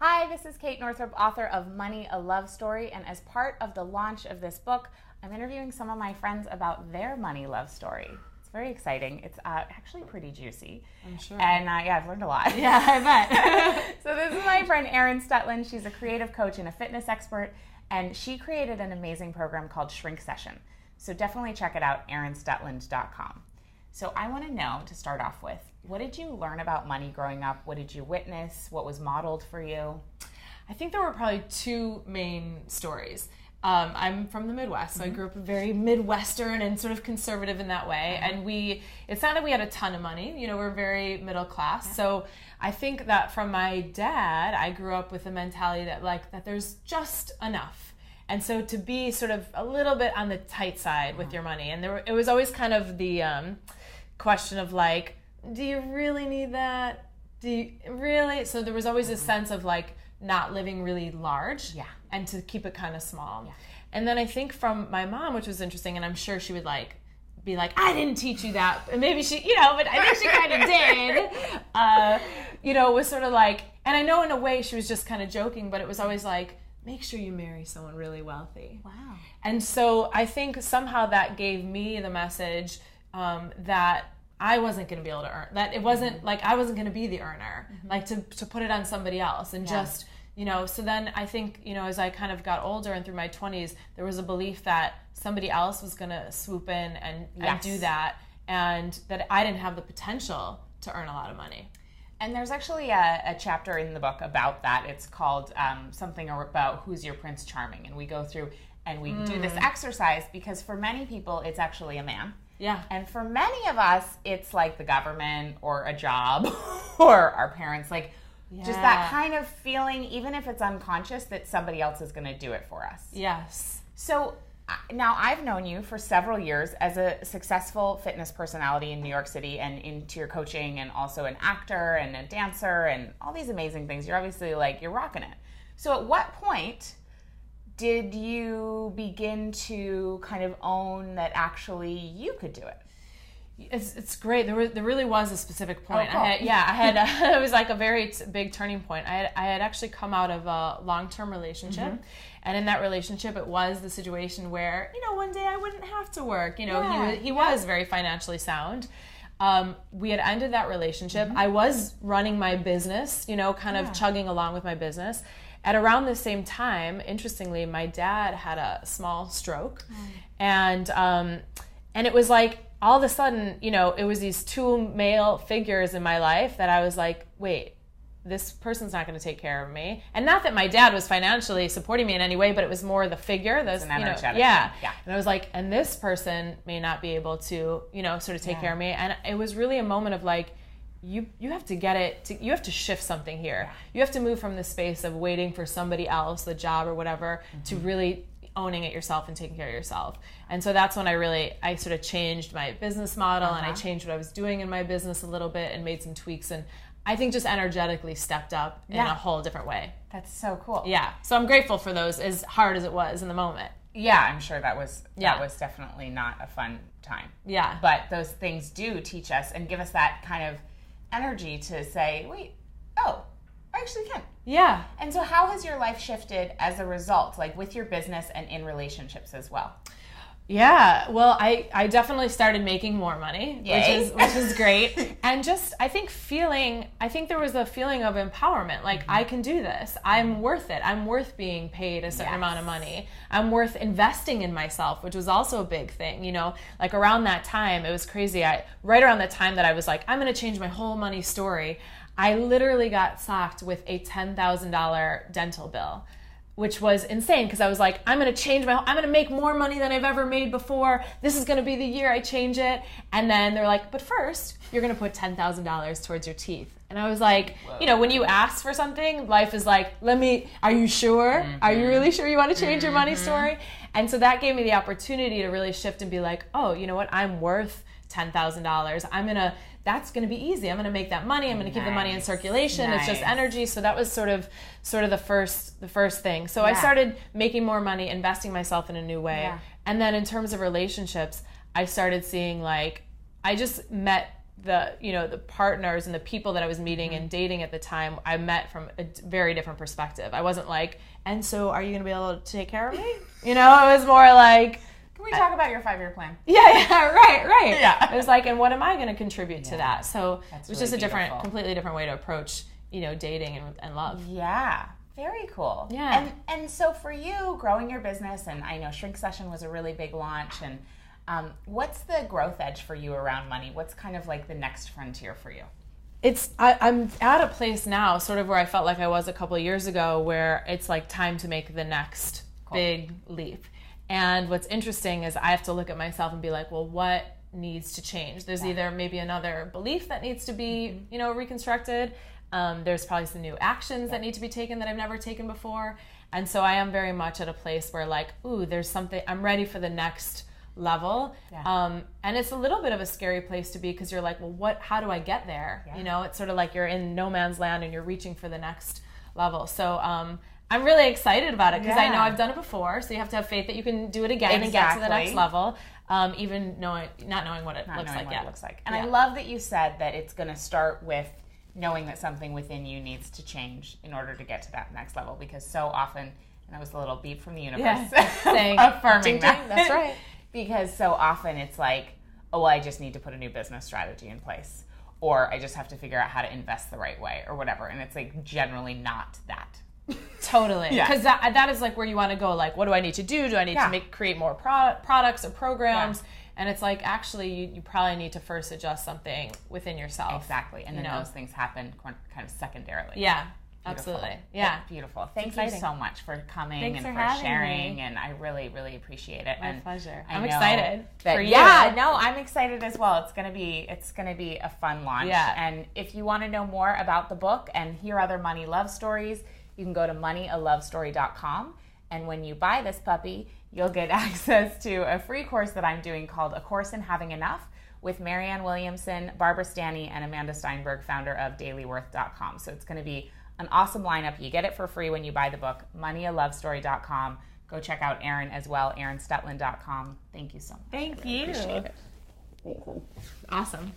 Hi, this is Kate Northrup, author of Money, A Love Story, and as part of the launch of this book, I'm interviewing some of my friends about their money love story. It's very exciting. It's actually pretty juicy. I'm sure. And I've learned a lot. Yeah, I bet. So this is my friend Erin Stutland. She's a creative coach and a fitness expert, and she created an amazing program called Shrink Session. So definitely check it out, erinstutland.com. So I want to know, to start off with, what did you learn about money growing up? What did you witness? What was modeled for you? I think there were probably two main stories. I'm from the Midwest, so I grew up very Midwestern and sort of conservative in that way. And it's not that we had a ton of money, we're very middle class. So I think that from my dad, I grew up with the mentality that there's just enough. And so to be sort of a little bit on the tight side with your money. And it was always kind of the question of like, do you really need that? Do you really? So there was always a sense of like not living really large and to keep it kind of small. Yeah. And then I think from my mom, which was interesting, and I'm sure she would be like, I didn't teach you that. And maybe she, but I think she kind of did. It was sort of like, and I know in a way she was just kind of joking, but it was always like, make sure you marry someone really wealthy. Wow. And so I think somehow that gave me the message that I wasn't going to be able to earn, that it wasn't like I wasn't going to be the earner, like to put it on somebody else and just, so then I think, as I kind of got older and through my 20s, there was a belief that somebody else was going to swoop in and do that, and that I didn't have the potential to earn a lot of money. And there's actually a chapter in the book about that. It's called something about Who's Your Prince Charming. And we go through and we do this exercise because for many people, it's actually a man. Yeah. And for many of us, it's like the government or a job or our parents. Like just that kind of feeling, even if it's unconscious, that somebody else is going to do it for us. Yes. So now I've known you for several years as a successful fitness personality in New York City and into your coaching, and also an actor and a dancer and all these amazing things. You're obviously you're rocking it. So at what point did you begin to kind of own that actually you could do it? It's great. There really was a specific point. Oh, cool. It was like a very big turning point. I had actually come out of a long-term relationship, and in that relationship, it was the situation where one day I wouldn't have to work. He was very financially sound. We had ended that relationship. I was running my business, kind of chugging along with my business. At around the same time, interestingly, my dad had a small stroke, and it was like, all of a sudden, it was these two male figures in my life that I was like, wait, this person's not going to take care of me. And not that my dad was financially supporting me in any way, but it was more the figure. It's an energetic thing. Yeah. And I was like, and this person may not be able to, sort of take care of me. And it was really a moment of like, you have to get it, you have to shift something here. Yeah. You have to move from the space of waiting for somebody else, the job or whatever, to really owning it yourself and taking care of yourself. And so that's when I sort of changed my business model, and I changed what I was doing in my business a little bit and made some tweaks, and I think just energetically stepped up in a whole different way. That's so cool. Yeah. So I'm grateful for those, as hard as it was in the moment. Yeah, I'm sure that was definitely not a fun time. Yeah. But those things do teach us and give us that kind of energy to say, wait, I actually can. Yeah. And so how has your life shifted as a result, like with your business and in relationships as well? Yeah, well, I definitely started making more money, which is great. And just, I think there was a feeling of empowerment, like I can do this. I'm worth it. I'm worth being paid a certain amount of money. I'm worth investing in myself, which was also a big thing, like around that time, it was crazy. Right around the time that I was like, I'm going to change my whole money story, I literally got socked with a $10,000 dental bill, which was insane because I was like, I'm going to make more money than I've ever made before. This is going to be the year I change it. And then they're like, but first, you're going to put $10,000 towards your teeth. And I was like, when you ask for something, life is like, are you sure? Are you really sure you want to change your money story? And so that gave me the opportunity to really shift and be like, oh, you know what? I'm worth $10,000. That's going to be easy. I'm going to make that money. I'm going to keep the money in circulation. It's just energy. So that was sort of the first thing. So I started making more money, investing myself in a new way. Yeah. And then in terms of relationships, I started seeing I I just met the partners and the people that I was meeting and dating at the time, I met from a very different perspective. I wasn't like, and so are you going to be able to take care of me? It was more like, can we talk about your 5-year plan? Yeah, right. Yeah. It was like, and what am I going to contribute to that? So it was really just a completely different way to approach, dating and love. Yeah. Very cool. Yeah. And so for you, growing your business, and I know Shrink Session was a really big launch, and what's the growth edge for you around money? What's kind of like the next frontier for you? I'm at a place now, sort of where I felt like I was a couple of years ago, where it's like time to make the next big leap. And what's interesting is I have to look at myself and be like, well, what needs to change? There's either maybe another belief that needs to be, reconstructed. There's probably some new actions that need to be taken that I've never taken before. And so I am very much at a place where like, ooh, there's something, I'm ready for the next level. Yeah. And it's a little bit of a scary place to be because you're like, well, how do I get there? Yeah. It's sort of like you're in no man's land and you're reaching for the next level. So I'm really excited about it because I know I've done it before. So you have to have faith that you can do it again and get to the next level, even not knowing what it looks like. And I love that you said that it's going to start with knowing that something within you needs to change in order to get to that next level, because so often, and that was a little beep from the universe saying, affirming that. That's right. Because so often it's like, oh, well, I just need to put a new business strategy in place, or I just have to figure out how to invest the right way or whatever. And it's like generally not that. Totally. Because that is like where you want to go, like, what do I need to do? Do I need to create more products or programs? Yeah. And it's like, actually, you probably need to first adjust something within yourself. Exactly. And then those things happen kind of secondarily. Yeah. Beautiful. Absolutely. Yeah. Beautiful. Thank you so much for coming and for sharing. And I really, really appreciate it. My pleasure. I'm excited for you. Yeah, no, I'm excited as well. It's gonna be a fun launch. Yeah. And if you want to know more about the book and hear other money love stories, you can go to moneyalovestory.com. And when you buy this puppy, you'll get access to a free course that I'm doing called A Course in Having Enough with Marianne Williamson, Barbara Stanny, and Amanda Steinberg, founder of dailyworth.com. So it's going to be an awesome lineup. You get it for free when you buy the book, moneyalovestory.com. Go check out Erin as well, erinstutland.com. Thank you so much. Thank you. Appreciate it. Awesome.